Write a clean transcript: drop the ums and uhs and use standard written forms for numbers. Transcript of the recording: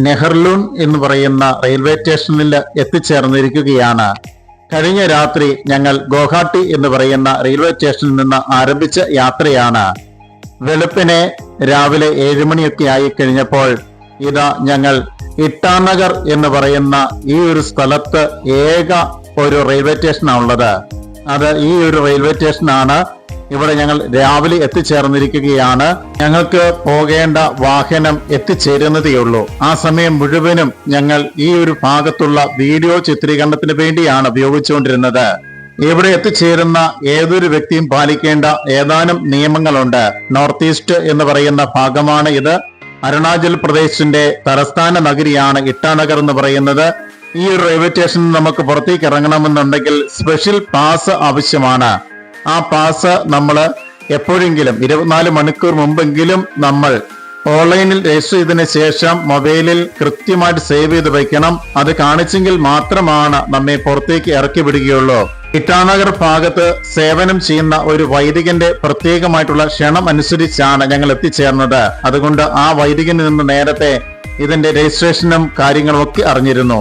നെഹർലൂൺ എന്ന് പറയുന്ന റെയിൽവേ സ്റ്റേഷനിൽ എത്തിച്ചേർന്നിരിക്കുകയാണ്. കഴിഞ്ഞ രാത്രി ഞങ്ങൾ ഗോഹാട്ടി എന്ന് പറയുന്ന റെയിൽവേ സ്റ്റേഷനിൽ നിന്ന് ആരംഭിച്ച യാത്രയാണ്. വെളുപ്പിനെ രാവിലെ 7 മണിയൊക്കെ ആയി കഴിഞ്ഞപ്പോൾ ഇതാ ഞങ്ങൾ ഇട്ടാനഗർ എന്ന് പറയുന്ന ഈ ഒരു സ്ഥലത്ത് ഏക ഒരു റെയിൽവേ സ്റ്റേഷനാണുള്ളത്. അത് ഈ ഒരു റെയിൽവേ സ്റ്റേഷനാണ്. ഇവിടെ ഞങ്ങൾ രാവിലെ എത്തിച്ചേർന്നിരിക്കുകയാണ്. ഞങ്ങൾക്ക് പോകേണ്ട വാഹനം എത്തിച്ചേരുന്നതേയുള്ളൂ. ആ സമയം മുഴുവനും ഞങ്ങൾ ഈ ഒരു ഭാഗത്തുള്ള വീഡിയോ ചിത്രീകരണത്തിന് വേണ്ടിയാണ് ഉപയോഗിച്ചുകൊണ്ടിരുന്നത്. ഇവിടെ എത്തിച്ചേരുന്ന ഏതൊരു വ്യക്തിയും പാലിക്കേണ്ട ഏതാനും നിയമങ്ങളുണ്ട്. നോർത്ത് ഈസ്റ്റ് എന്ന് പറയുന്ന ഭാഗമാണ് ഇത്. അരുണാചൽ പ്രദേശിന്റെ തലസ്ഥാന നഗരിയാണ് ഇട്ടാനഗർ എന്ന് പറയുന്നത്. ഈ ഒരു റെയിൽവേ സ്റ്റേഷനിൽ നമുക്ക് പുറത്തേക്ക് ഇറങ്ങണമെന്നുണ്ടെങ്കിൽ സ്പെഷ്യൽ പാസ് ആവശ്യമാണ്. ആ പാസ് നമ്മൾ എപ്പോഴെങ്കിലും 24 മണിക്കൂർ മുമ്പെങ്കിലും നമ്മൾ ഓൺലൈനിൽ രജിസ്റ്റർ ചെയ്തതിനു ശേഷം മൊബൈലിൽ കൃത്യമായിട്ട് സേവ് ചെയ്ത് വയ്ക്കണം. അത് കാണിച്ചെങ്കിൽ മാത്രമാണ് നമ്മെ പുറത്തേക്ക് ഇറക്കി വിടുകയുള്ളൂ. ഇട്ടാനഗർ ഭാഗത്ത് സേവനം ചെയ്യുന്ന ഒരു വൈദികന്റെ പ്രത്യേകമായിട്ടുള്ള ക്ഷണം അനുസരിച്ചാണ് ഞങ്ങൾ എത്തിച്ചേർന്നത്. അതുകൊണ്ട് ആ വൈദികനിൽ നിന്ന് നേരത്തെ ഇതിന്റെ രജിസ്ട്രേഷനും കാര്യങ്ങളും ഒക്കെ അറിഞ്ഞിരുന്നു.